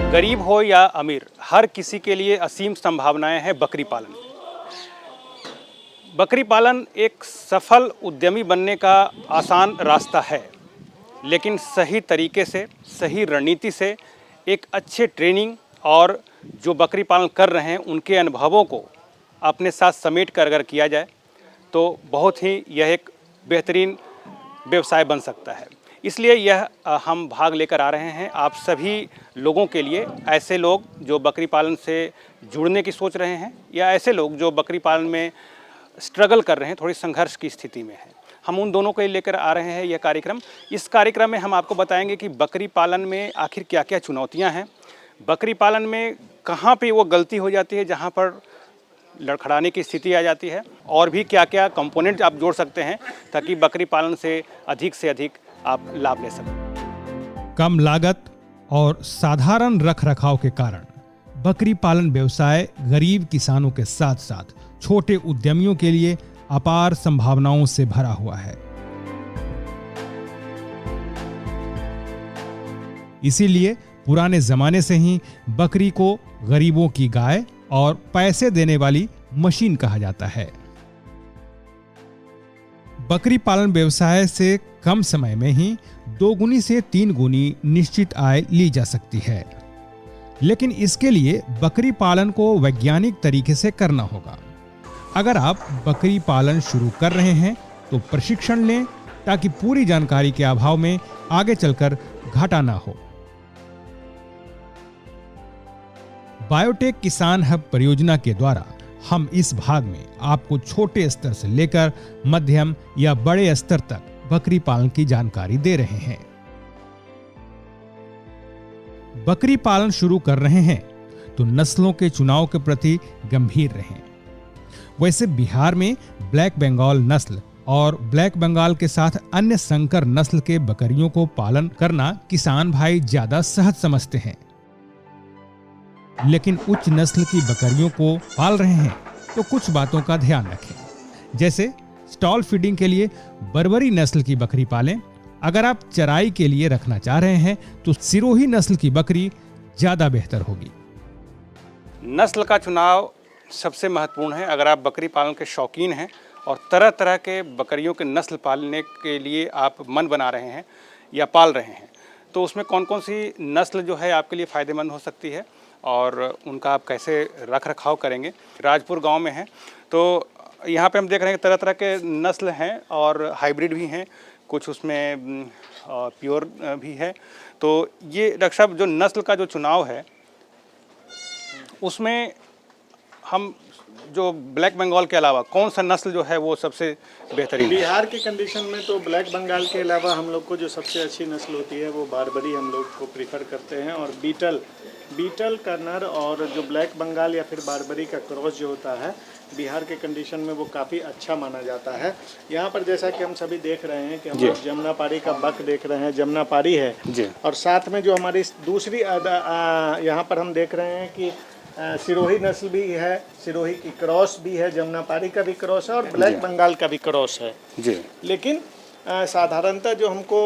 गरीब हो या अमीर, हर किसी के लिए असीम संभावनाएं हैं बकरी पालन। बकरी पालन एक सफल उद्यमी बनने का आसान रास्ता है, लेकिन सही तरीके से, सही रणनीति से, एक अच्छे ट्रेनिंग और जो बकरी पालन कर रहे हैं उनके अनुभवों को अपने साथ समेट कर अगर किया जाए तो बहुत ही यह एक बेहतरीन व्यवसाय बन सकता है। इसलिए यह हम भाग लेकर आ रहे हैं आप सभी लोगों के लिए, ऐसे लोग जो बकरी पालन से जुड़ने की सोच रहे हैं या ऐसे लोग जो बकरी पालन में स्ट्रगल कर रहे हैं, थोड़ी संघर्ष की स्थिति में हैं। हम उन दोनों को लेकर आ रहे हैं यह कार्यक्रम। इस कार्यक्रम में हम आपको बताएंगे कि बकरी पालन में आखिर क्या क्या चुनौतियां हैं, बकरी पालन में कहाँ पे वो गलती हो जाती है जहाँ पर लड़खड़ाने की स्थिति आ जाती है, और भी क्या क्या कंपोनेंट आप जोड़ सकते हैं ताकि बकरी पालन से अधिक आप लाभ ले सकें। कम लागत और साधारण रखरखाव के कारण बकरी पालन व्यवसाय गरीब किसानों के साथ साथ छोटे उद्यमियों के लिए अपार संभावनाओं से भरा हुआ है। इसीलिए पुराने जमाने से ही बकरी को गरीबों की गाय और पैसे देने वाली मशीन कहा जाता है। बकरी पालन व्यवसाय से कम समय में ही 2 गुनी से 3 गुनी निश्चित आय ली जा सकती है, लेकिन इसके लिए बकरी पालन को वैज्ञानिक तरीके से करना होगा। अगर आप बकरी पालन शुरू कर रहे हैं तो प्रशिक्षण लें ताकि पूरी जानकारी के अभाव में आगे चलकर घाटा ना हो। बायोटेक किसान हब परियोजना के द्वारा हम इस भाग में आपको छोटे स्तर से लेकर मध्यम या बड़े स्तर तक बकरी पालन की जानकारी दे रहे हैं। बकरी पालन शुरू कर रहे हैं तो नस्लों के चुनाव के प्रति गंभीर रहें। वैसे बिहार में ब्लैक बंगाल नस्ल और ब्लैक बंगाल के साथ अन्य संकर नस्ल के बकरियों को पालन करना किसान भाई ज्यादा सहज समझते हैं, लेकिन उच्च नस्ल की बकरियों को पाल रहे हैं तो कुछ बातों का ध्यान रखें। जैसे स्टॉल फीडिंग के लिए बर्बरी नस्ल की बकरी पालें। अगर आप चराई के लिए रखना चाह रहे हैं तो सिरोही नस्ल की बकरी ज्यादा बेहतर होगी। नस्ल का चुनाव सबसे महत्वपूर्ण है। अगर आप बकरी पालन के शौकीन हैं और तरह तरह के बकरियों के नस्ल पालने के लिए आप मन बना रहे हैं या पाल रहे हैं, तो उसमें कौन कौन सी नस्ल जो है आपके लिए फ़ायदेमंद हो सकती है और उनका आप कैसे रख रखाव करेंगे। राजपुर गांव में है तो यहाँ पे हम देख रहे हैं तरह तरह के नस्ल हैं और हाइब्रिड भी हैं, कुछ उसमें प्योर भी है। तो ये डॉक्टर साहब जो नस्ल का जो चुनाव है उसमें हम जो ब्लैक बंगाल के अलावा कौन सा नस्ल जो है वो सबसे बेहतरीन है? बिहार के कंडीशन में तो ब्लैक बंगाल के अलावा हम लोग को जो सबसे अच्छी नस्ल होती है वो बारबरी हम लोग को प्रीफर करते हैं, और बीटल का नर और जो ब्लैक बंगाल या फिर बारबरी का क्रॉस जो होता है बिहार के कंडीशन में वो काफ़ी अच्छा माना जाता है। यहाँ पर जैसा कि हम सभी देख रहे हैं कि हम लोग जमुनापारी का बक देख रहे हैं, जमुनापारी है, और साथ में जो हमारी दूसरी यहाँ पर हम देख रहे हैं कि सिरोही नस्ल भी है, सिरोही की क्रॉस भी है, जमुनापारी का भी क्रॉस है और ब्लैक बंगाल का भी क्रॉस है जी। लेकिन साधारणतः जो हमको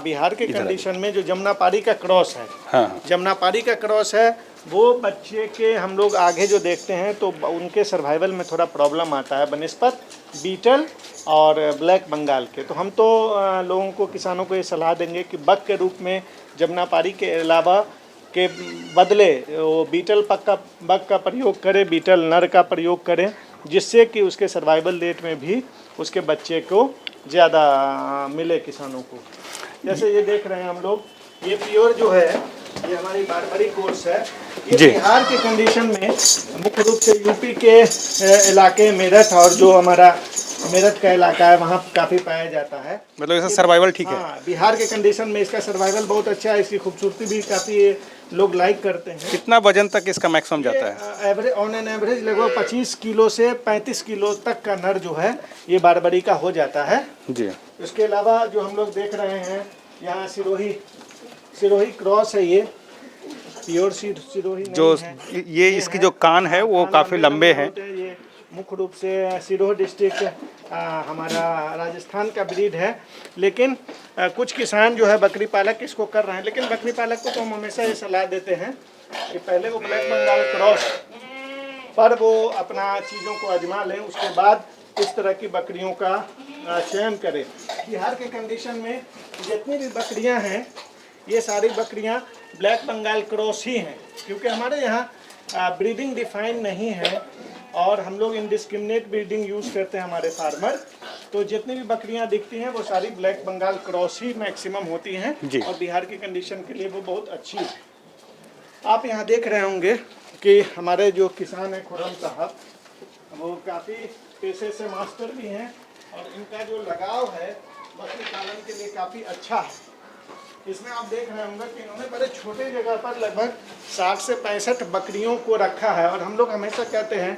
बिहार के कंडीशन में जो जमुनापारी का क्रॉस है, हाँ, जमुनापारी का क्रॉस है, वो बच्चे के हम लोग आगे जो देखते हैं तो उनके सर्वाइवल में थोड़ा प्रॉब्लम आता है बनिस्बत बीटल और ब्लैक बंगाल के। तो हम तो लोगों को, किसानों को ये सलाह देंगे कि बक के रूप में जमुनापारी के अलावा के बदले वो बीटल बक का प्रयोग करें, बीटल नर का प्रयोग करें, जिससे कि उसके सर्वाइवल रेट में भी उसके बच्चे को ज़्यादा मिले किसानों को। जैसे ये देख रहे हैं हम लोग, ये प्योर जो है ये हमारी बारबरी कोर्स है। ये बिहार के कंडीशन में मुख्य रूप से यूपी के इलाके मेरठ और जो हमारा मेरठ का इलाका है वहाँ काफ़ी पाया जाता है। मतलब इसका सर्वाइवल ठीक है। बिहार के कंडीशन में इसका सर्वाइवल बहुत अच्छा है, इसकी खूबसूरती भी काफ़ी लोग लाइक करते हैं। कितना वजन तक इसका मैक्सिमम जाता है? एवरेज ऑन एन एवरेज लगभग 25 किलो से 35 किलो तक का नर जो है ये बारबरी का हो जाता है जी। इसके अलावा जो हम लोग देख रहे हैं यहाँ सिरोही क्रॉस है, ये प्योर सिरोही जो ये इसकी जो कान है वो काफ़ी लंबे हैं। ये मुख्य रूप से सिरोही डिस्ट्रिक्ट हमारा राजस्थान का ब्रीड है, लेकिन कुछ किसान जो है बकरी पालक इसको कर रहे हैं। लेकिन बकरी पालक को तो हम हमेशा ये सलाह देते हैं कि पहले वो ब्लैक बंगाल क्रॉस पर वो अपना चीज़ों को आजमा लें, उसके बाद इस तरह की बकरियों का चयन करें। बिहार के कंडीशन में जितनी भी बकरियां हैं ये सारी बकरियां ब्लैक बंगाल क्रॉस ही हैं, क्योंकि हमारे यहाँ ब्रीडिंग डिफाइन नहीं है और हम लोग इनडिस्क्रिमिनेट ब्रीडिंग यूज़ करते हैं हमारे फार्मर। तो जितनी भी बकरियां दिखती हैं वो सारी ब्लैक बंगाल क्रॉस ही मैक्सिमम होती हैं और बिहार की कंडीशन के लिए वो बहुत अच्छी है। आप यहाँ देख रहे होंगे कि हमारे जो किसान हैं खुर्रम साहब, वो काफ़ी पेशे से मास्टर भी हैं और इनका जो लगाव है बकरी पालन के लिए काफ़ी अच्छा है। इसमें आप देख रहे होंगे कि इन्होंने बड़े छोटे जगह पर लगभग 60 से 65 बकरियों को रखा है। और हम लोग हमेशा कहते हैं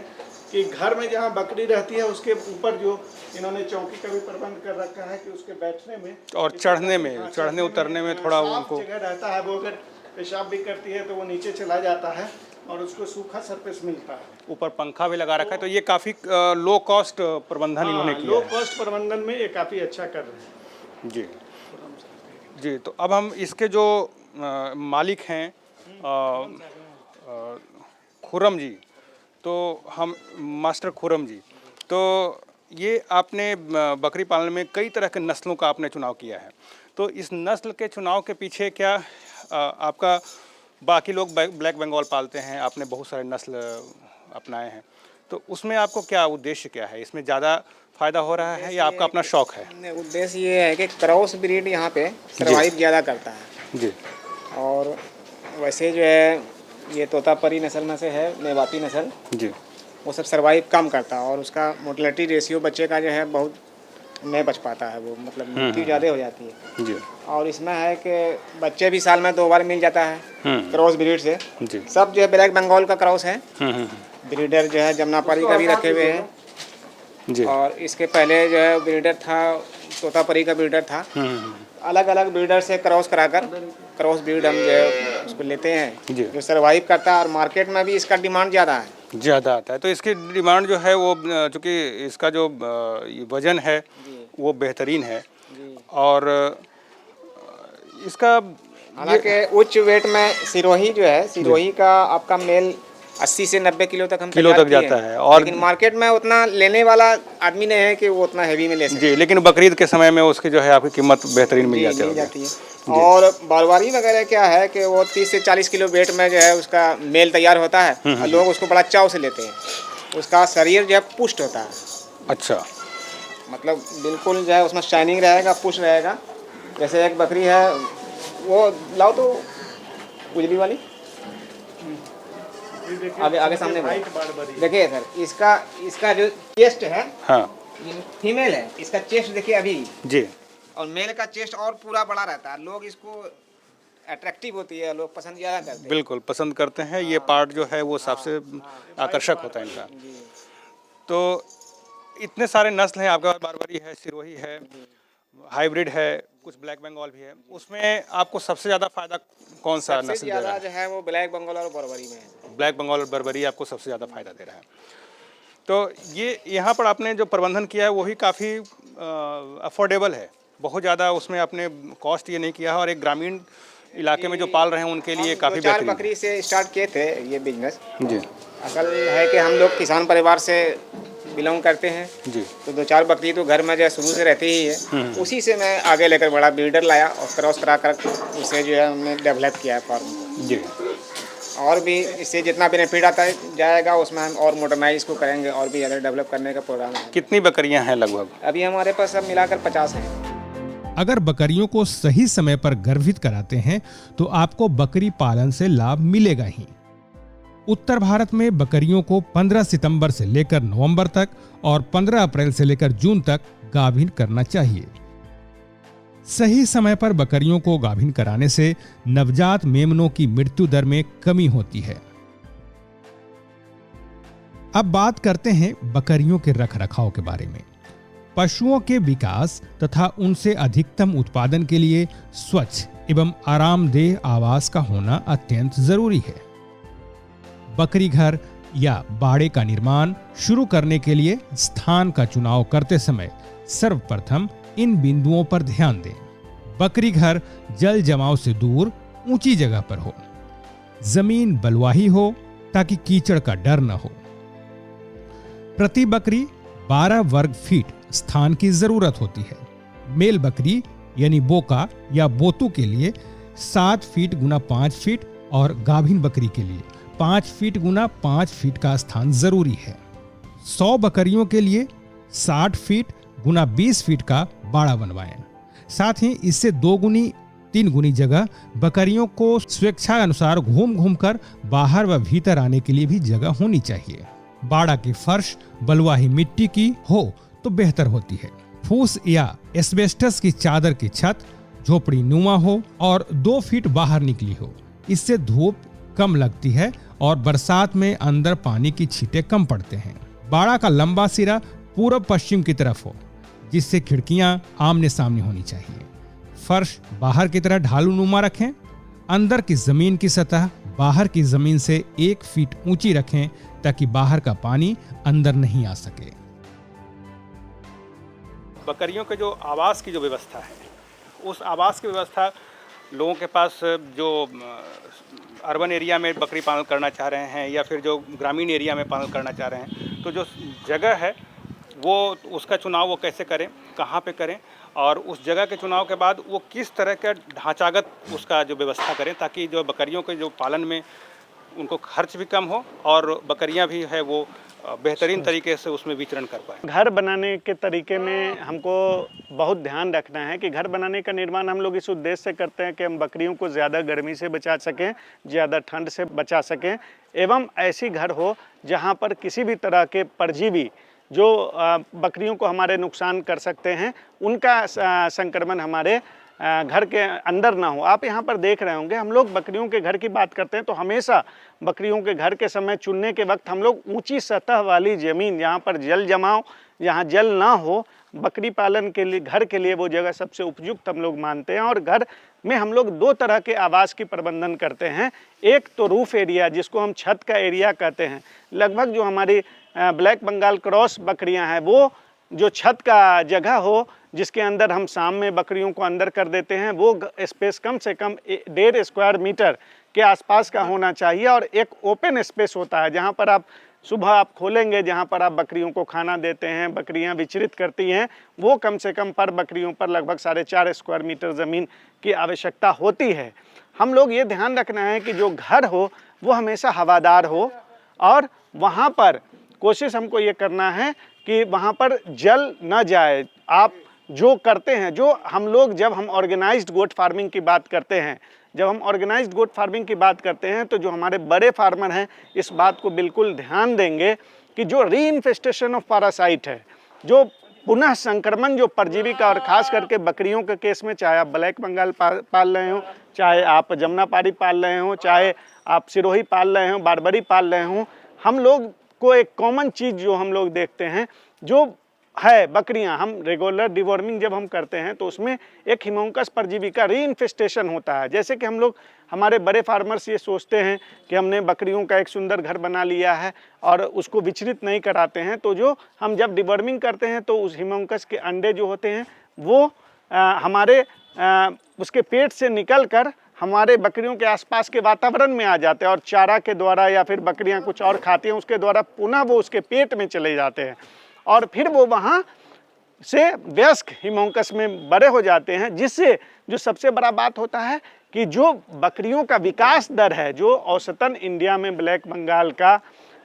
कि घर में जहाँ बकरी रहती है उसके ऊपर जो इन्होंने चौकी का भी प्रबंध कर रखा है कि उसके बैठने में और चढ़ने उतरने में थोड़ा उनको जगह रहता है। वो अगर पेशाब भी करती है तो वो नीचे चला जाता है और उसको सूखा सरफेस मिलता है। ऊपर पंखा भी लगा रखा है, तो ये काफ़ी लो कॉस्ट प्रबंधन इन्होंने किया लो है। कॉस्ट प्रबंधन में ये काफ़ी अच्छा कर रहे हैं। जी जी, तो अब हम इसके जो मालिक हैं खुर्रम जी, तो हम मास्टर खुर्रम जी, तो ये आपने बकरी पालन में कई तरह के नस्लों का आपने चुनाव किया है, तो इस नस्ल के चुनाव के पीछे क्या आपका, बाकी लोग ब्लैक बंगाल पालते हैं, आपने बहुत सारे नस्ल अपनाए हैं, तो उसमें आपको क्या उद्देश्य क्या है? इसमें ज़्यादा फ़ायदा हो रहा है या आपका अपना शौक़ है? उद्देश्य ये है कि क्रॉस ब्रीड यहाँ पे सर्वाइव ज़्यादा करता है जी। और वैसे जो है ये तोतापरी नस्ल में से है, मेवाती नस्ल जी, वो सब सर्वाइव कम करता है और उसका मोर्टेलिटी रेशियो बच्चे का जो है बहुत नहीं बच पाता है, वो मतलब मृत्यु ज़्यादा हो जाती है जी। और इसमें है कि बच्चे भी साल में 2 बार मिल जाता है क्रॉस ब्रीड से। जी। सब जो है ब्लैक बंगाल का क्रॉस है। ब्रीडर जो है जमुनापारी का भी रखे हुए हैं जी। और इसके पहले जो है ब्रीडर था, तोतापरी का ब्रीडर था। अलग अलग ब्रीडर से क्रॉस कराकर क्रॉस ब्रीड हम जो है उसको लेते हैं जो सर्वाइव करता है और मार्केट में भी इसका डिमांड ज़्यादा आता है। तो इसकी डिमांड जो है वो चूँकि इसका जो वज़न है वो बेहतरीन है और इसका हालांकि उच्च वेट में सिरोही जो है, सिरोही का आपका मेल 80 से 90 किलो तक जाता है और लेकिन मार्केट में उतना लेने वाला आदमी नहीं है कि वो उतना हैवी में ले सके। जी, लेकिन बकरीद के समय में उसकी जो है आपकी कीमत बेहतरीन मिल जाती है। और बारवारी वगैरह क्या है कि वो 30 से 40 किलो वेट में जो है उसका मेल तैयार होता है और लोग उसको बड़ा चाव से लेते हैं। उसका शरीर जो है पुष्ट होता है। अच्छा, मतलब बिल्कुल जो है उसमें शाइनिंग रहेगा, पुष्ट रहेगा। जैसे एक बकरी है, वो लाओ तो उजली वाली आगे सामने देखिए सर, इसका जो चेस्ट है, हाँ, फीमेल है, इसका चेस्ट देखिए अभी जी, और मेल का चेस्ट और पूरा बड़ा रहता है। लोग इसको अट्रैक्टिव होती है, लोग पसंद ज़्यादा करते हैं। बिल्कुल पसंद करते हैं। ये पार्ट जो है वो सबसे आकर्षक होता है इनका। तो इतने सारे नस्ल हैं आपका, बारबरी है, सिरोही है, हाइब्रिड है, कुछ ब्लैक बंगाल भी है। उसमें आपको सबसे ज़्यादा फायदा कौन सा नस्ल दे रहा है? जो है वो ब्लैक बंगाल और बरबरी में है। ब्लैक बंगाल और बरबरी आपको सबसे ज़्यादा फायदा दे रहा है। तो ये यहाँ पर आपने जो प्रबंधन किया है वो ही काफ़ी अफोर्डेबल है, बहुत ज़्यादा उसमें आपने कॉस्ट ये नहीं किया है और एक ग्रामीण इलाके में जो पाल रहे हैं उनके लिए काफ़ी बेहतरीन। 4 बकरी से स्टार्ट किए थे ये बिजनेस जी। असल है कि हम लोग किसान परिवार से बिलोंग करते हैं जी, तो 2-4 बकरी तो घर में जो है शुरू से रहती ही है। उसी से मैं आगे लेकर बड़ा ब्रीडर लाया और क्रॉस करा कर उसे जो है हमने डेवलप किया है फार्म जी। और भी इससे जितना बेनिफिट आता है जाएगा उसमें हम और मॉडर्नाइज को करेंगे और भी ज़्यादा डेवलप करने का प्रोग्राम है। कितनी बकरियां हैं लगभग? अभी हमारे पास सब मिलाकर 50 हैं। अगर बकरियों को सही समय पर गर्भित कराते हैं तो आपको बकरी पालन से लाभ मिलेगा ही। उत्तर भारत में बकरियों को 15 सितंबर से लेकर नवंबर तक और 15 अप्रैल से लेकर जून तक गाभिन करना चाहिए। सही समय पर बकरियों को गाभिन कराने से नवजात मेमनों की मृत्यु दर में कमी होती है। अब बात करते हैं बकरियों के रखरखाव के बारे में। पशुओं के विकास तथा उनसे अधिकतम उत्पादन के लिए स्वच्छ एवं आरामदेह आवास का होना अत्यंत जरूरी है। बकरी घर या बाड़े का निर्माण शुरू करने के लिए स्थान का चुनाव करते समय सर्वप्रथम इन बिंदुओं पर ध्यान दें। बकरी घर जल जमाव से दूर ऊंची जगह पर हो, जमीन बलुआही हो ताकि कीचड़ का डर न हो। प्रति बकरी 12 वर्ग फीट स्थान की जरूरत होती है। मेल बकरी यानी बोका या बोतू के लिए 7 फीट गुना 5 फीट और गाभिन बकरी के लिए 5 फीट गुना 5 फीट का स्थान जरूरी है। 100 बकरियों के लिए 60 फीट गुना 20 फीट का बाड़ा बनवाएं। साथ ही इससे 2 गुनी 3 गुनी जगह बकरियों को स्वेच्छा अनुसार घूम घूम कर बाहर व भीतर आने के लिए भी जगह होनी चाहिए। बाड़ा की फर्श बलुआही मिट्टी की हो तो बेहतर होती है। फूस या एस्बेस्टस की चादर की छत झोपड़ी नुमा हो और 2 फीट बाहर निकली हो। इससे धूप कम लगती है और बरसात में अंदर पानी की छींटे कम पड़ते हैं। बाड़ा का लंबा सिरा पूरब पश्चिम की तरफ हो, जिससे खिड़कियां आमने सामने होनी चाहिए। फर्श बाहर की तरह ढालू नुमा रखें। अंदर की जमीन की सतह बाहर की जमीन से 1 फीट ऊंची रखें ताकि बाहर का पानी अंदर नहीं आ सके। बकरियों के जो आवास की जो व्यवस्था है, उस आवास की व्यवस्था लोगों के पास जो अर्बन एरिया में बकरी पालन करना चाह रहे हैं या फिर जो ग्रामीण एरिया में पालन करना चाह रहे हैं, तो जो जगह है वो उसका चुनाव वो कैसे करें, कहाँ पे करें, और उस जगह के चुनाव के बाद वो किस तरह का ढांचागत उसका जो व्यवस्था करें ताकि जो बकरियों के जो पालन में उनको खर्च भी कम हो और बकरियां भी है वो बेहतरीन तरीके से उसमें विचरण कर पाए। घर बनाने के तरीके में हमको बहुत ध्यान रखना है कि घर बनाने का निर्माण हम लोग इस उद्देश्य से करते हैं कि हम बकरियों को ज़्यादा गर्मी से बचा सकें, ज़्यादा ठंड से बचा सकें, एवं ऐसी घर हो जहां पर किसी भी तरह के परजीवी जो बकरियों को हमारे नुकसान कर सकते हैं उनका संक्रमण हमारे घर के अंदर ना हो। आप यहाँ पर देख रहे होंगे, हम लोग बकरियों के घर की बात करते हैं तो हमेशा बकरियों के घर के समय चुनने के वक्त हम लोग ऊंची सतह वाली ज़मीन, यहाँ पर जल जमाव, यहाँ जल ना हो, बकरी पालन के लिए घर के लिए वो जगह सबसे उपयुक्त हम लोग मानते हैं। और घर में हम लोग 2 तरह के आवास की प्रबंधन करते हैं। एक तो रूफ एरिया, जिसको हम छत का एरिया कहते हैं। लगभग जो हमारी ब्लैक बंगाल क्रॉस बकरियां हैं वो जो छत का जगह हो जिसके अंदर हम शाम में बकरियों को अंदर कर देते हैं, वो स्पेस कम से कम 1.5 स्क्वायर मीटर के आसपास का होना चाहिए। और एक ओपन स्पेस होता है जहां पर आप सुबह आप खोलेंगे, जहां पर आप बकरियों को खाना देते हैं, बकरियां विचरित करती हैं, वो कम से कम पर बकरियों पर लगभग 4.5 स्क्वायर मीटर ज़मीन की आवश्यकता होती है। हम लोग ये ध्यान रखना है कि जो घर हो वो हमेशा हवादार हो और वहाँ पर कोशिश हमको ये करना है कि वहाँ पर जल न जाए। आप जो करते हैं, जो हम लोग जब हम ऑर्गेनाइज्ड गोट फार्मिंग की बात करते हैं, जब हम ऑर्गेनाइज्ड गोट फार्मिंग की बात करते हैं तो जो हमारे बड़े फार्मर हैं इस बात को बिल्कुल ध्यान देंगे कि जो रीइन्फेस्टेशन ऑफ पैरासाइट है, जो पुनः संक्रमण जो परजीवी का, और ख़ास करके बकरियों के केस में, चाहे आप ब्लैक बंगाल पाल रहे हो, चाहे आप जमुनापारी पाल रहे हो, चाहे आप सिरोही पाल रहे हो, बारबरी पाल रहे हो, हम लोग को एक कॉमन चीज़ जो हम लोग देखते हैं जो है बकरियां, हम रेगुलर डिवॉर्मिंग जब हम करते हैं तो उसमें एक हिमोंकस परजीवी का रीइन्फेस्टेशन होता है। जैसे कि हम लोग, हमारे बड़े फार्मर्स ये सोचते हैं कि हमने बकरियों का एक सुंदर घर बना लिया है और उसको विचरित नहीं कराते हैं, तो जो हम जब डिवॉर्मिंग करते हैं तो उस हिमोंकस के अंडे जो होते हैं वो हमारे उसके पेट से निकल कर हमारे बकरियों के आसपास के वातावरण में आ जाते हैं और चारा के द्वारा या फिर बकरियां कुछ और खाती हैं उसके द्वारा पुनः वो उसके पेट में चले जाते हैं और फिर वो वहाँ से वयस्क हिमोंकस में बड़े हो जाते हैं, जिससे जो सबसे बड़ा बात होता है कि जो बकरियों का विकास दर है, जो औसतन इंडिया में ब्लैक बंगाल का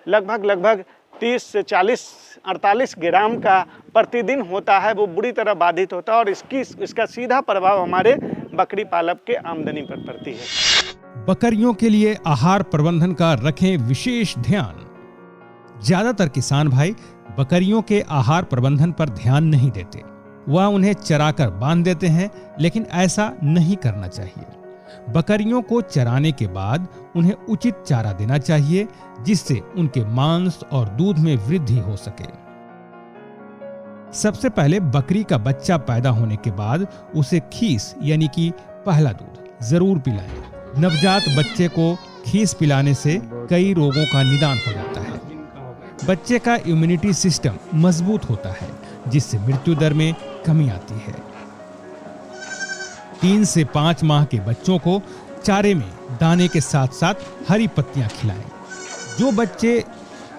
लगभग 30 से 48 ग्राम का प्रतिदिन होता है, वो बुरी तरह बाधित होता है और इसका सीधा प्रभाव हमारे बकरी पालक के आमदनी पर पड़ती है। बकरियों के लिए आहार प्रबंधन का रखें विशेष ध्यान। ज्यादातर किसान भाई बकरियों के आहार प्रबंधन पर ध्यान नहीं देते, वह उन्हें चराकर बांध देते हैं, लेकिन ऐसा नहीं करना चाहिए। बकरियों को चराने के बाद उन्हें उचित चारा देना चाहिए जिससे उनके मांस और दूध में वृद्धि हो सके। सबसे पहले बकरी का बच्चा पैदा होने के बाद उसे खीस यानी कि पहला दूध जरूर पिलाएं। नवजात बच्चे को खीस पिलाने से कई रोगों का निदान हो जाता है। बच्चे का इम्यूनिटी सिस्टम मजबूत होता है, जिससे मृत्यु दर में कमी आती है। 3 से 5 माह के बच्चों को चारे में दाने के साथ साथ हरी पत्तियां खिलाएं। जो बच्चे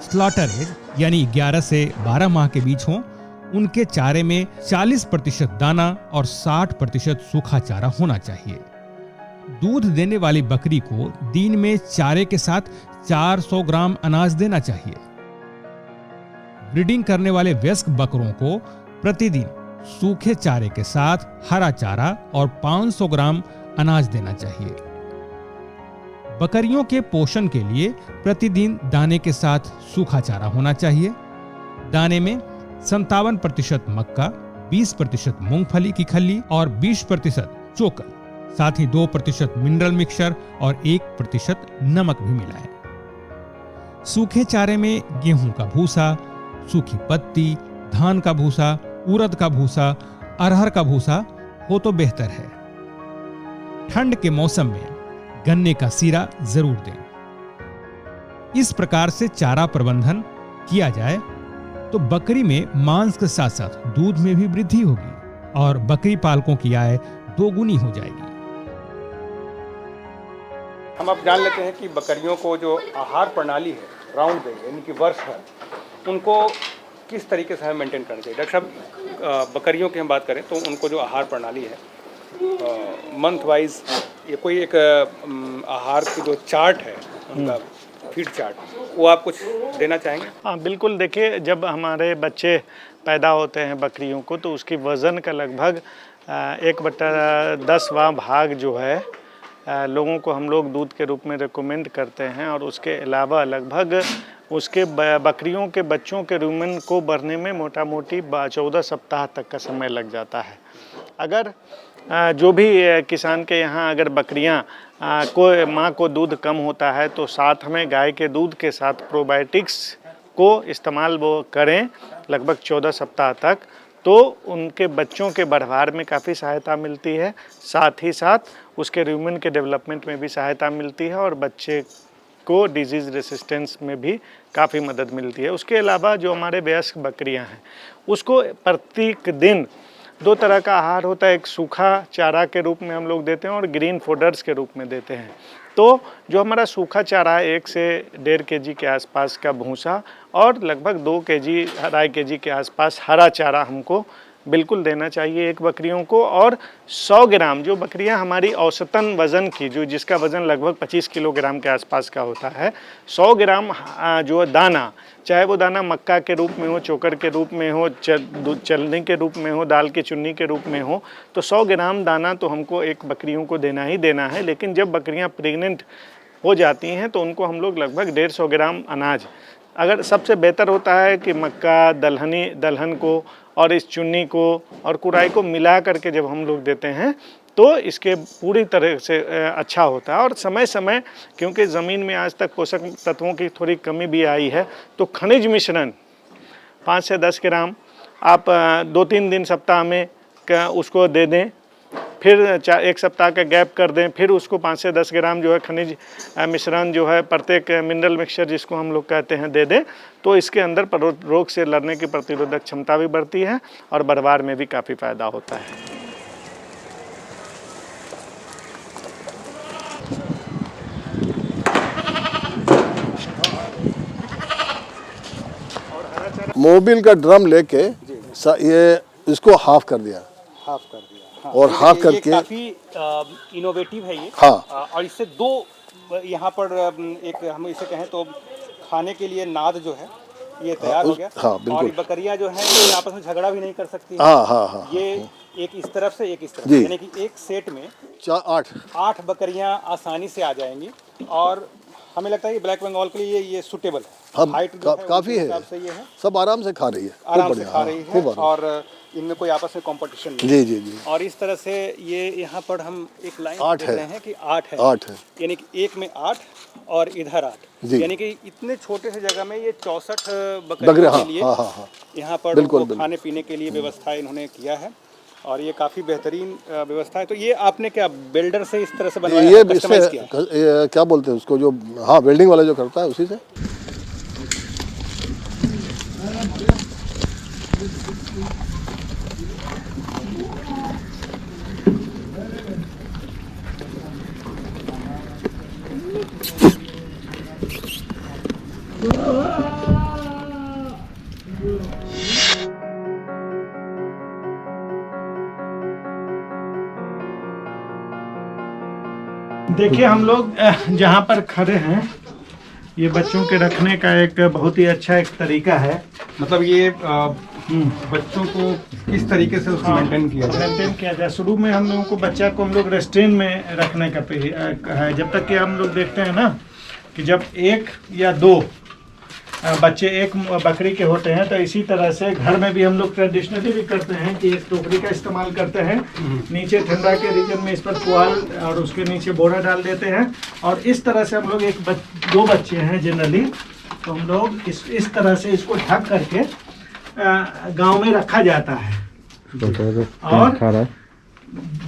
स्लॉटर एज यानी 11 से 12 माह के बीच हों, उनके चारे में 40% दाना और 60% सूखा चारा होना चाहिए। दूध देने वाली बकरी को दिन में चारे के साथ 400 ग्राम अनाज देना चाहिए। ब्रीडिंग करने वाले वयस्क बकरों को प्रतिदिन सूखे चारे के साथ हरा चारा और 500 ग्राम अनाज देना चाहिए। बकरियों के पोषण के लिए प्रतिदिन दाने के साथ सूखा चारा होना चाहिए। दाने में 57% मक्का, 20% मूंगफली की खल्ली और 20% चोकर, साथ ही 2% मिनरल मिक्सचर और 1% नमक भी मिलाएं। सूखे चारे में गेहूं का भूसा, सूखी पत्ती, धान का भूसा, उड़द का भूसा, अरहर का भूसा हो तो बेहतर है। ठंड के मौसम में गन्ने का सीरा जरूर दें। इस प्रकार से चारा प्रबंधन किया जाए तो बकरी में मांस के साथ साथ दूध में भी वृद्धि होगी और बकरी पालकों की आय दोगुनी हो जाएगी। हम अब जान लेते हैं कि बकरियों को जो आहार प्रणाली है, राउंड बेल यानी कि वर्ष भर, उनको किस तरीके से हमें मेंटेन करना चाहिए। डॉक्टर साहब, बकरियों की हम बात करें तो उनको जो आहार प्रणाली है मंथ वाइज, ये कोई एक आहार की जो चार्ट है उनका फीड चार्ट, वो आप कुछ देना चाहेंगे? हाँ बिल्कुल, देखिए जब हमारे बच्चे पैदा होते हैं बकरियों को तो उसकी वज़न का लगभग 1/10वां भाग जो है लोगों को हम लोग दूध के रूप में रिकमेंड करते हैं। और उसके अलावा लगभग उसके बकरियों के बच्चों के रूमेन को बढ़ने में मोटा मोटी 14 सप्ताह तक का समय लग जाता है। अगर जो भी किसान के यहाँ अगर बकरियाँ को माँ को दूध कम होता है तो साथ में गाय के दूध के साथ प्रोबायोटिक्स को इस्तेमाल वो करें लगभग 14 सप्ताह तक, तो उनके बच्चों के बढ़वार में काफ़ी सहायता मिलती है। साथ ही साथ उसके रूमेन के डेवलपमेंट में भी सहायता मिलती है और बच्चे को डिजीज़ रेसिस्टेंस में भी काफ़ी मदद मिलती है। उसके अलावा जो हमारे वयस्क बकरियां हैं उसको प्रत्येक दिन 2 तरह का आहार होता है। एक सूखा चारा के रूप में हम लोग देते हैं और ग्रीन फोडर्स के रूप में देते हैं। तो जो हमारा सूखा चारा है 1 से 1.5 kg के आसपास का भूसा और लगभग 2 kg 2.5 kg के आसपास हरा चारा हमको बिल्कुल देना चाहिए एक बकरियों को। और 100 ग्राम जो बकरियां हमारी औसतन वज़न की जिसका वज़न लगभग 25 किलोग्राम के आसपास का होता है, 100 ग्राम जो दाना, चाहे वो दाना मक्का के रूप में हो, चोकर के रूप में हो, चलनी के रूप में हो, दाल की चुन्नी के रूप में हो, तो 100 ग्राम दाना तो हमको एक बकरियों को देना ही देना है। लेकिन जब बकरियां प्रेग्नेंट हो जाती हैं तो उनको हम लोग लगभग 150 ग्राम अनाज, अगर सबसे बेहतर होता है कि मक्का, दलहन को और इस चुन्नी को और कुराई को मिला करके जब हम लोग देते हैं तो इसके पूरी तरह से अच्छा होता है। और समय समय क्योंकि ज़मीन में आज तक पोषक तत्वों की थोड़ी कमी भी आई है तो खनिज मिश्रण 5 से 10 ग्राम आप 2-3 दिन सप्ताह में उसको दे दें, फिर 1 सप्ताह का गैप कर दें, फिर उसको 5 से 10 ग्राम जो है खनिज मिश्रण जो है प्रत्येक मिनरल मिक्सचर जिसको हम लोग कहते हैं दे दें, तो इसके अंदर रोग से लड़ने की प्रतिरोधक क्षमता भी बढ़ती है और बढ़वार में भी काफ़ी फायदा होता है। मोबिल का ड्रम लेके ये इसको हाफ कर दिया हाँ। और हाफ करके काफी इनोवेटिव है ये। हाँ। और इससे 2 यहाँ पर एक हम इसे कहें तो खाने के लिए नाद जो है ये तैयार हो गया। हाँ, बिल्कुल। और ये बकरियां जो हैं ये आपस में झगड़ा भी नहीं कर सकती हैं। हाँ। ये एक इस तरफ से एक इस तरफ, जी। यानी कि एक सेट में 8 बकरियां आसानी से आ जाएंगी। और हमें लगता है कि ब्लैक बंगाल के लिए ये सूटेबल है। हम हाइट जो है काफी उस है, हिसाब से ये है, सब आराम से खा रही है, आराम से खा रही है खूब और इनमें कोई आपस में कंपटीशन नहीं। जी। और इस तरह से ये यहाँ पर हम एक लाइन 8 देख है। रहे हैं कि 8 है, 8 है, यानी कि एक में 8 और इधर 8, जी। यानी कि इतने छोटे से जगह में ये 64 बकरियां, बकरियों हाँ, के लिए हाँ। यहाँ पर बिल्कुल, उनको खाने पीने के लिए व्यवस्था इन्होंने किया है और ये काफ़ी बेहतरीन व्यवस्था है। तो ये आपने क्या बिल्डर से इस तरह से बनवाया ये है, कस्टमाइज किया है? क्या बोलते हैं उसको, जो हाँ वेल्डिंग वाला जो करता है उसी से। देखिए हम लोग जहाँ पर खड़े हैं ये बच्चों के रखने का एक बहुत ही अच्छा एक तरीका है। मतलब ये बच्चों को किस तरीके से उसको मेंटेन किया जाए? मेंटेन किया जाए। शुरू में हम लोगों को बच्चा को हम लोग रेस्ट्रेन में रखने का है, जब तक कि हम लोग देखते हैं ना कि जब एक या दो बच्चे एक बकरी के होते हैं, तो इसी तरह से घर में भी हम लोग ट्रेडिशनली भी करते हैं कि एक टोकरी का इस्तेमाल करते हैं। नीचे ठंडा के रीजन में इस पर पुआल और उसके नीचे बोरा डाल देते हैं, और इस तरह से हम लोग दो बच्चे हैं जनरली, तो हम लोग इस तरह से इसको ढक करके गांव में रखा जाता है। और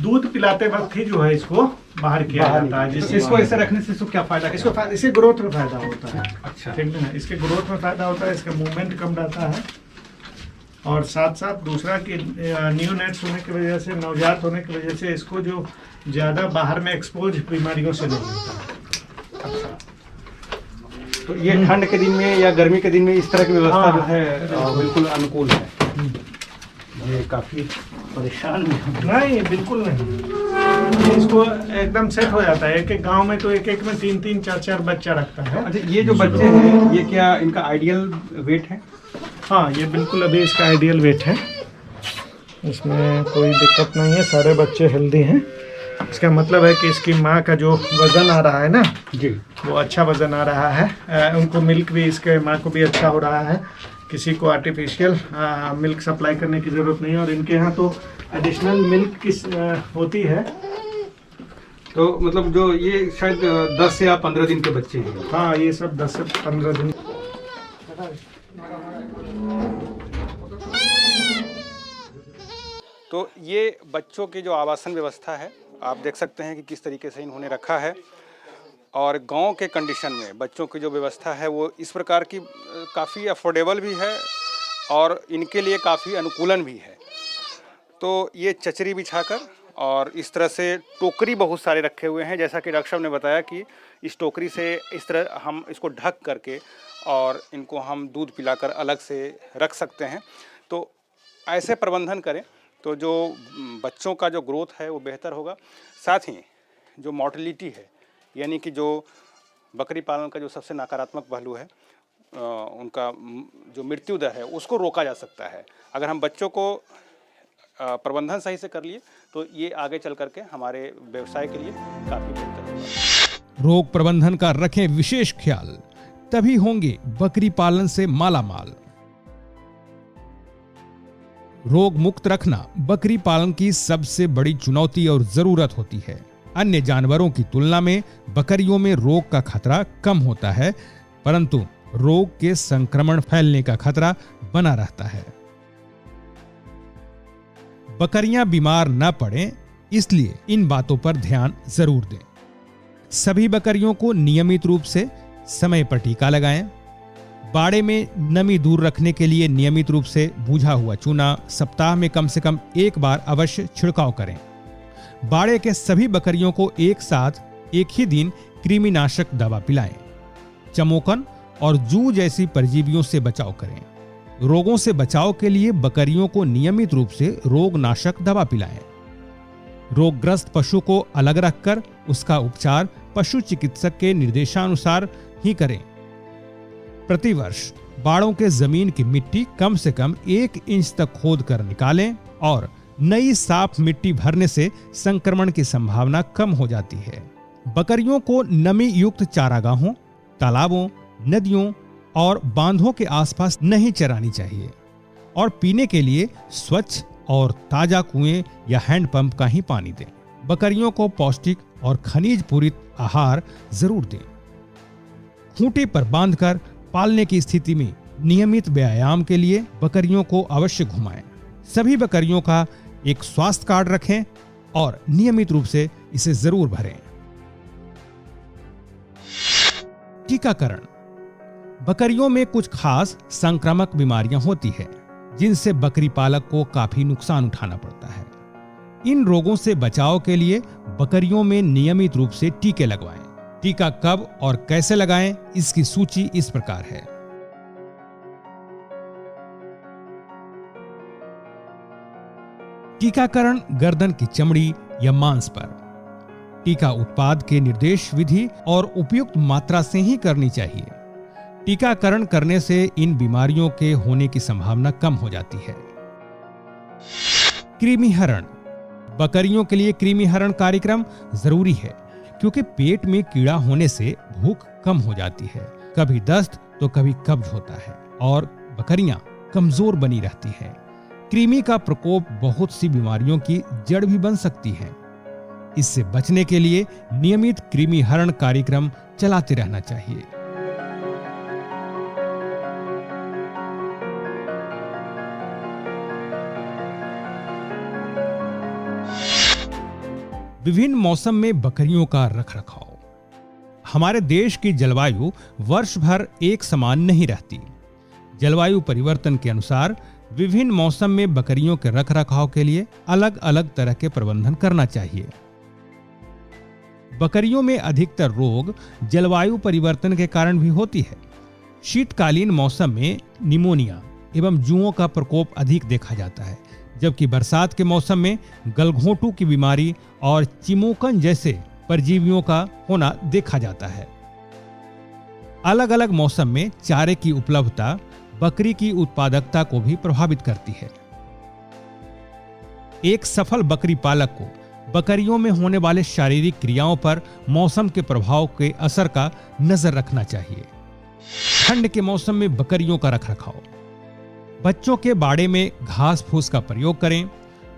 दूध पिलाते वक्त ही जो है इसको बाहर किया जाता है, जिससे इसको ऐसे रखने से इसको क्या फायदा? इसके ग्रोथ में फायदा होता है। अच्छा, ठीक है, इसके ग्रोथ में फायदा होता है, इसका मूवमेंट कम रहता है, और साथ साथ दूसरा कि न्यूनेट्स होने की वजह से, नवजात होने की वजह से इसको जो ज़्यादा बाहर में एक्सपोज बीमारियों से नहीं होता है। तो ये ठंड के दिन में या गर्मी के दिन में इस तरह की व्यवस्था जो है बिल्कुल अनुकूल है। ये काफी परेशान नहीं, बिल्कुल नहीं, इसको एकदम सेट हो जाता है। एक एक गांव में तो एक एक में 3-3, 4-4 बच्चा रखता है। अच्छा, ये जो बच्चे हैं ये क्या इनका आइडियल वेट है? हाँ, ये बिल्कुल अभी इसका आइडियल वेट है, इसमें कोई दिक्कत नहीं है, सारे बच्चे हेल्दी हैं। इसका मतलब है कि इसकी माँ का जो वज़न आ रहा है ना जी, वो अच्छा वज़न आ रहा है। उनको मिल्क भी, इसके माँ को भी अच्छा हो रहा है, किसी को आर्टिफिशियल मिल्क सप्लाई करने की ज़रूरत नहीं है। और इनके यहाँ तो एडिशनल मिल्क होती है। तो मतलब जो ये शायद 10 या 15 दिन के बच्चे हैं। हाँ, ये सब 10 से 15 दिन। तो ये बच्चों की जो आवासन व्यवस्था है, आप देख सकते हैं कि किस तरीके से इन्होंने रखा है। और गांव के कंडीशन में बच्चों की जो व्यवस्था है वो इस प्रकार की काफ़ी अफोर्डेबल भी है और इनके लिए काफ़ी अनुकूलन भी है। तो ये चचरी बिछाकर और इस तरह से टोकरी बहुत सारे रखे हुए हैं, जैसा कि डॉक्टर साहब ने बताया कि इस टोकरी से इस तरह हम इसको ढक करके और इनको हम दूध पिलाकर अलग से रख सकते हैं। तो ऐसे प्रबंधन करें तो जो बच्चों का जो ग्रोथ है वो बेहतर होगा। साथ ही जो मॉर्टेलिटी है, यानी कि जो बकरी पालन का जो सबसे नकारात्मक पहलू है, उनका जो मृत्यु दर है उसको रोका जा सकता है। अगर हम बच्चों को प्रबंधन सही से कर लिए तो ये आगे चल करके हमारे व्यवसाय के लिए काफ़ी बेहतर होगा। रोग प्रबंधन का रखें विशेष ख्याल, तभी होंगे बकरी पालन से मालामाल। रोग मुक्त रखना बकरी पालन की सबसे बड़ी चुनौती और जरूरत होती है। अन्य जानवरों की तुलना में बकरियों में रोग का खतरा कम होता है, परंतु रोग के संक्रमण फैलने का खतरा बना रहता है। बकरियां बीमार न पड़ें, इसलिए इन बातों पर ध्यान जरूर दें। सभी बकरियों को नियमित रूप से समय पर टीका लगाएं। बाड़े में नमी दूर रखने के लिए नियमित रूप से भुजा हुआ चूना सप्ताह में कम से कम एक बार अवश्य छिड़काव करें। बाड़े के सभी बकरियों को एक साथ एक ही दिन कृमिनाशक दवा पिलाएं। चमोकन और जू जैसी परजीवियों से बचाव करें। रोगों से बचाव के लिए बकरियों को नियमित रूप से रोगनाशक दवा पिलाएं। रोगग्रस्त पशु को अलग रखकर उसका उपचार पशु चिकित्सक के निर्देशानुसार ही करें। प्रतिवर्ष बाड़ों के जमीन की मिट्टी कम से कम 1 इंच तक खोद कर निकालें और नई साफ मिट्टी भरने से संक्रमण की संभावना कम हो जाती है। बकरियों को नमी युक्त चारागाहों, तालाबों, नदियों और बांधों के आसपास नहीं चरानी चाहिए और पीने के लिए स्वच्छ और ताजा कुएं या हैंडपंप का ही पानी दें। बकरियों को पौष्टिक और खनिज पूरित आहार जरूर दें। खूंटे पर बांधकर पालने की स्थिति में नियमित व्यायाम के लिए बकरियों को अवश्य घुमाएं। सभी बकरियों का एक स्वास्थ्य कार्ड रखें और नियमित रूप से इसे जरूर भरें। टीकाकरण। बकरियों में कुछ खास संक्रामक बीमारियां होती है जिनसे बकरी पालक को काफी नुकसान उठाना पड़ता है। इन रोगों से बचाव के लिए बकरियों में नियमित रूप से टीके लगवाएं। टीका कब और कैसे लगाएं, इसकी सूची इस प्रकार है। टीकाकरण गर्दन की चमड़ी या मांस पर। टीका उत्पाद के निर्देश, विधि और उपयुक्त मात्रा से ही करनी चाहिए। टीकाकरण करने से इन बीमारियों के होने की संभावना कम हो जाती है। कृमिहरण। बकरियों के लिए कृमिहरण कार्यक्रम जरूरी है, क्योंकि पेट में कीड़ा होने से भूख कम हो जाती है, कभी दस्त तो कभी कब्ज होता है और बकरियां कमजोर बनी रहती हैं। कृमि का प्रकोप बहुत सी बीमारियों की जड़ भी बन सकती है। इससे बचने के लिए नियमित कृमिहरण कार्यक्रम चलाते रहना चाहिए। विभिन्न मौसम में बकरियों का रखरखाव। हमारे देश की जलवायु वर्ष भर एक समान नहीं रहती। जलवायु परिवर्तन के अनुसार विभिन्न मौसम में बकरियों के रखरखाव के लिए अलग अलग तरह के प्रबंधन करना चाहिए। बकरियों में अधिकतर रोग जलवायु परिवर्तन के कारण भी होती है। शीतकालीन मौसम में निमोनिया एवं जुओं का प्रकोप अधिक देखा जाता है, जबकि बरसात के मौसम में गलघोंटू की बीमारी और चिमोकन जैसे परजीवियों का होना देखा जाता है। अलग अलग मौसम में चारे की उपलब्धता बकरी की उत्पादकता को भी प्रभावित करती है। एक सफल बकरी पालक को बकरियों में होने वाले शारीरिक क्रियाओं पर मौसम के प्रभाव के असर का नजर रखना चाहिए। ठंड के मौसम में बकरियों का रखरखाव। बच्चों के बाड़े में घास फूस का प्रयोग करें।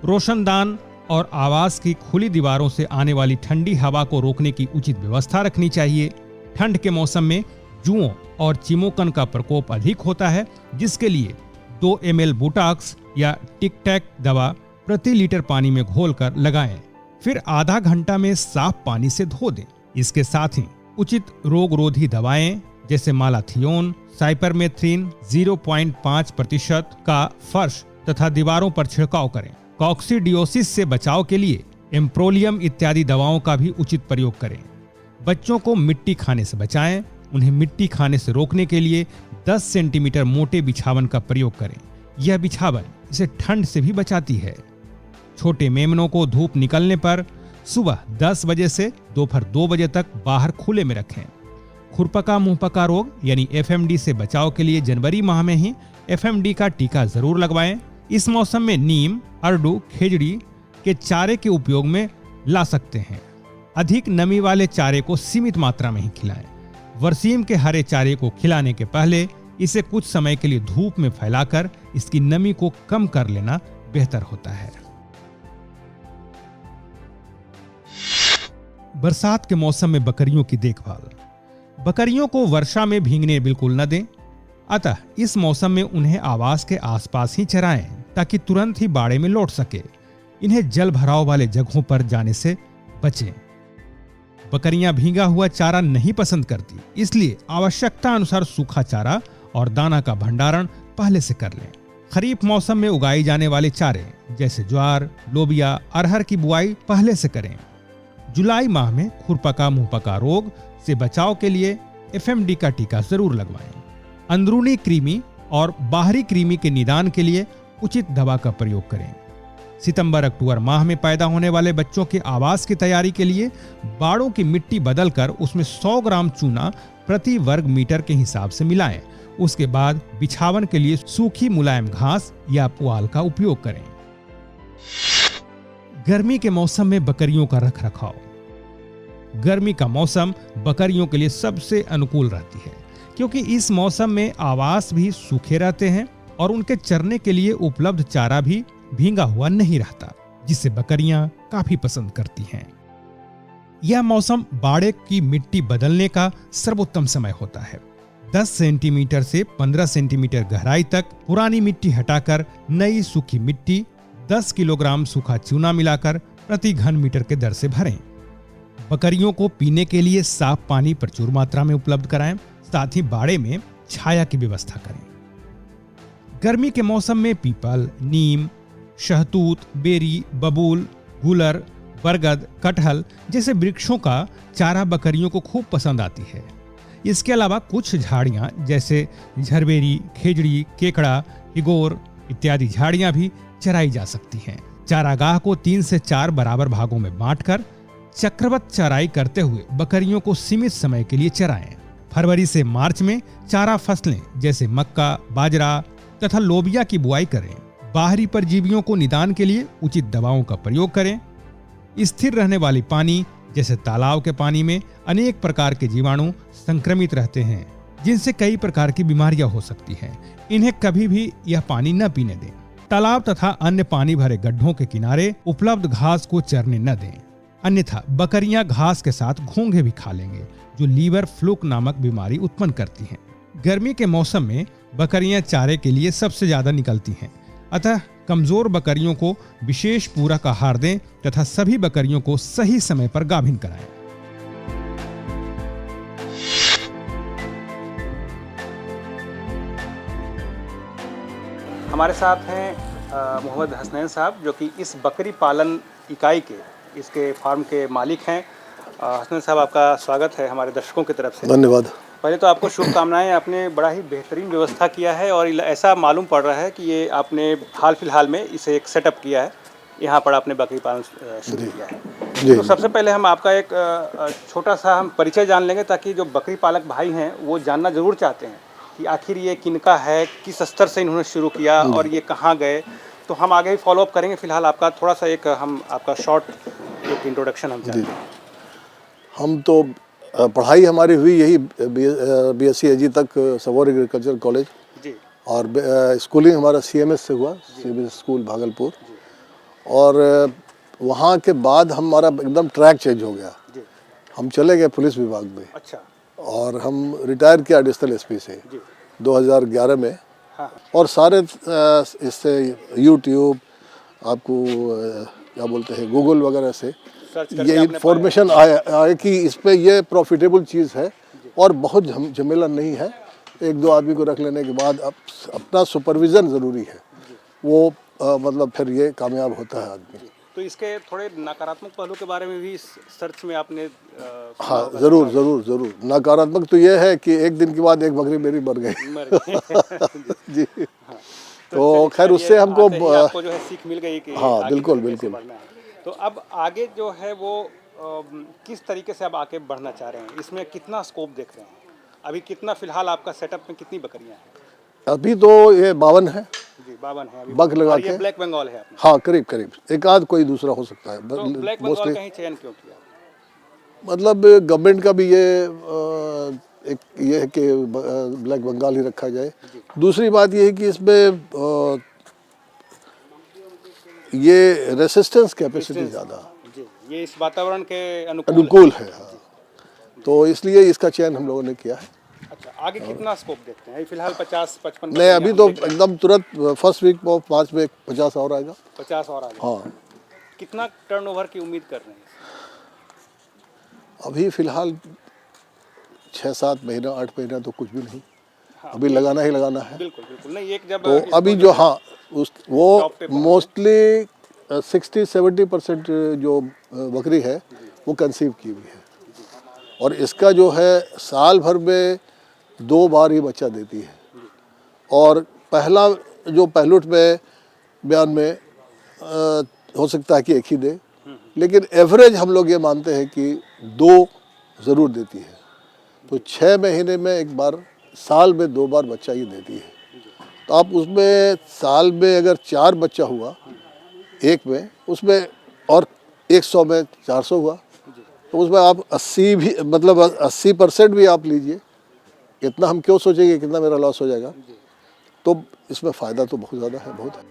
रोशनदान और आवास की खुली दीवारों से आने वाली ठंडी हवा को रोकने की उचित व्यवस्था रखनी चाहिए। ठंड के मौसम में जुओं और चिमोकन का प्रकोप अधिक होता है, जिसके लिए 2 ml बोटॉक्स या टिक-टैक दवा प्रति लीटर पानी में घोलकर लगाएं। फिर आधा घंटा में साफ पानी से धो दें। इसके साथ ही उचित रोगरोधी दवाएं जैसे मालाथियोन, साइपरमेथ्रिन 0.5% का फर्श तथा दीवारों पर छिड़काव करें। कॉक्सीडियोसिस से बचाव के लिए एम्प्रोलियम इत्यादि दवाओं का भी उचित प्रयोग करें। बच्चों को मिट्टी खाने से बचाएं। उन्हें मिट्टी खाने से रोकने के लिए 10 सेंटीमीटर मोटे बिछावन का प्रयोग करें। यह बिछावन इसे ठंड से भी बचाती है। छोटे मेमनों को धूप निकलने पर सुबह 10 बजे से दोपहर 2 बजे तक बाहर खुले में रखें। खुरपका मुंहपका रोग यानी FMD से बचाव के लिए जनवरी माह में ही FMD का टीका जरूर लगवाएं। इस मौसम में नीम, अरडू, खेजड़ी के चारे के उपयोग में ला सकते हैं। अधिक नमी वाले चारे को सीमित मात्रा में ही खिलाएं। बरसीम के हरे चारे को खिलाने के पहले इसे कुछ समय के लिए धूप में फैलाकर इसकी नमी को कम कर लेना बेहतर होता है। बरसात के मौसम में बकरियों की देखभाल। बकरियों को वर्षा में भीगने बिल्कुल न दें, अतः इस मौसम में उन्हें आवास के आसपास ही चराएं ताकि तुरंत ही बाड़े में लौट सके। इन्हें जल भराव वाले जगहों पर जाने से बचें। बकरियां भीगा हुआ चारा नहीं पसंद करती, इसलिए आवश्यकता अनुसार सूखा चारा और दाना का भंडारण पहले से कर लें। खरीफ मौसम में उगाई जाने वाले चारे जैसे ज्वार, लोबिया, अरहर की बुआई पहले से करें। जुलाई माह में खुरपका मुंहपका रोग से बचाव के लिए FMD का टीका जरूर लगवाएं। अंदरूनी कृमि और बाहरी कृमि के निदान के लिए उचित दवा का प्रयोग करें। सितंबर-अक्टूबर माह में पैदा होने वाले बच्चों के आवास की तैयारी के लिए बाड़ों की मिट्टी बदलकर उसमें 100 ग्राम चूना प्रति वर्ग मीटर के हिसाब से मिलाएं। उसके बाद बिछावन के लिए सूखी मुलायम घास या पुआल का उपयोग करें। गर्मी के मौसम में बकरियों का रखरखाव। गर्मी का मौसम बकरियों के लिए सबसे अनुकूल रहती है, क्योंकि इस मौसम में आवास भी सूखे रहते हैं और उनके चरने के लिए उपलब्ध चारा भी भींगा हुआ नहीं रहता, जिसे बकरियां काफी पसंद करती हैं। यह मौसम बाड़े की मिट्टी बदलने का सर्वोत्तम समय होता है। 10 सेंटीमीटर से 15 सेंटीमीटर गहराई तक पुरानी मिट्टी हटाकर नई सूखी मिट्टी 10 किलोग्राम सूखा चूना मिलाकर प्रति घन मीटर के दर से भरें। बकरियों को पीने के लिए साफ पानी प्रचुर मात्रा में उपलब्ध कराएं। साथ ही बाड़े में छाया की व्यवस्था करें। गर्मी के मौसम में पीपल, नीम, शहतूत, बेरी, बबूल, गुलर, बरगद, कटहल जैसे वृक्षों का चारा बकरियों को खूब पसंद आती है। इसके अलावा कुछ झाड़ियां जैसे झरबेरी, खेजड़ी, केकड़ा, हिगोर इत्यादि झाड़ियां भी चराई जा सकती हैं। चारागाह को 3 से 4 बराबर भागों में बांटकर चक्रवत चराई करते हुए बकरियों को सीमित समय के लिए चराएं। फरवरी से मार्च में चारा फसलें जैसे मक्का, बाजरा तथा लोबिया की बुआई करें। बाहरी परजीवियों को निदान के लिए उचित दवाओं का प्रयोग करें। स्थिर रहने वाली पानी जैसे तालाब के पानी में अनेक प्रकार के जीवाणु संक्रमित रहते हैं, जिनसे कई प्रकार की बीमारियां हो सकती हैं। इन्हें कभी भी यह पानी न पीने दें। तालाब तथा अन्य पानी भरे गड्ढों के किनारे उपलब्ध घास को चरने न दें, अन्यथा बकरियां घास के साथ घोंघे भी खा लेंगे, जो लीवर फ्लूक नामक बीमारी उत्पन्न करती हैं। गर्मी के मौसम में बकरियां चारे के लिए सबसे ज्यादा निकलती हैं, अतः कमजोर बकरियों को विशेष पूरक आहार दें तथा सभी बकरियों को सही समय पर गाभिन कराएं। हमारे साथ हैं मोहम्मद हसनैन साहब, जो कि इस बकरी पालन इकाई के, इसके फार्म के मालिक हैं। हसनैन साहब, आपका स्वागत है हमारे दर्शकों की तरफ से। धन्यवाद। पहले तो आपको शुभकामनाएं। आपने बड़ा ही बेहतरीन व्यवस्था किया है और ऐसा मालूम पड़ रहा है कि ये आपने हाल फिलहाल में इसे एक सेटअप किया है, यहाँ पर आपने बकरी पालन शुरू किया है। तो सबसे पहले हम आपका एक छोटा सा हम परिचय जान लेंगे, ताकि जो बकरी पालक भाई हैं वो जानना ज़रूर चाहते हैं कि आखिर ये किनका है, किस स्तर से इन्होंने शुरू किया और ये कहाँ गए। तो हम आगे ही फॉलोअप करेंगे। फिलहाल आपका थोड़ा सा एक हम आपका शॉर्ट एक इंट्रोडक्शन हम चाहते हैं। हम तो पढ़ाई हमारी हुई यही BSc AG तक सबौर एग्रीकल्चर कॉलेज जी, और स्कूलिंग हमारा CMS से हुआ, CMS स्कूल भागलपुर। और वहाँ के बाद हमारा एकदम ट्रैक चेंज हो गया। जी, हम चले गए पुलिस विभाग में अच्छा, और हम रिटायर किया एडिशनल SP से जी, 2011 में। हाँ, और सारे इससे YouTube आपको क्या बोलते हैं गूगल वगैरह से सर्च करके ये आपने इन्फॉर्मेशन आया कि इस पे ये प्रॉफिटेबल चीज़ है और बहुत झमेला नहीं है। 1-2 आदमी को रख लेने के बाद अब अपना सुपरविज़न ज़रूरी है, वो मतलब फिर ये कामयाब होता है आदमी। तो इसके थोड़े नकारात्मक पहलू के बारे में भी इस सर्च में आपने हाँ, ज़रूर ज़रूर ज़रूर। नकारात्मक तो ये है कि एक दिन के बाद एक बकरी मेरी मर गई। मर गए। जी। हाँ, तो खैर उससे हमको आपको जो है सीख मिल गई कि हाँ, आगे बिल्कुल कैसे बिल्कुल। बढ़ना है। तो अब आगे जो है वो किस तरीके से आप आगे बढ़ना चाह रहे हैं, इसमें कितना स्कोप देख रहे हैं? अभी कितना फिलहाल आपका सेटअप में कितनी बकरियां हैं? अभी तो ये 52 है जी, 52 है अभी। बक लगा और ये के। ब्लैक बंगाल है आपने? हाँ, करीब करीब एक आध कोई दूसरा हो सकता है। तो ब्लैक बंगाल का ही चयन क्यों किया? मतलब गवर्नमेंट का भी ये एक ये है कि ब्लैक बंगाल ही रखा जाए। दूसरी बात ये है कि इसमें ये रेसिस्टेंस कैपेसिटी ज़्यादा जी, ये इस वातावरण के अनुकूल है। हाँ, तो इसलिए इसका चयन हम लोगों ने किया है। अच्छा, आगे कितना स्कोप देखते हैं? फिलहाल 50-55 नहीं, अभी तो एकदम तुरंत फर्स्ट वीक में 5 में 50 और आएगा। 50 और आगे। हाँ, कितना टर्नओवर की उम्मीद कर रहे हैं? अभी फिलहाल 6-7 महीना 8 महीना तो कुछ भी नहीं। अभी लगाना ही लगाना है। बिल्कुल बिल्कुल नहीं, एक जब तो अभी जो हाँ वो मोस्टली 60-70% जो बकरी है वो कंसीव की हुई है और इसका जो है साल भर में 2 बार ही बच्चा देती है। और पहला जो पहलुट में बयान में हो सकता है कि एक ही दे, लेकिन एवरेज हम लोग ये मानते हैं कि 2 ज़रूर देती है। तो 6 महीने में एक बार, साल में 2 बार बच्चा ही देती है। तो आप उसमें साल में अगर 4 बच्चा हुआ एक में, उसमें और 100 में 400 हुआ, तो उसमें आप 80 भी मतलब 80% भी आप लीजिए। इतना हम क्यों सोचेंगे कितना मेरा लॉस हो जाएगा। तो इसमें फ़ायदा तो बहुत ज़्यादा है, बहुत है।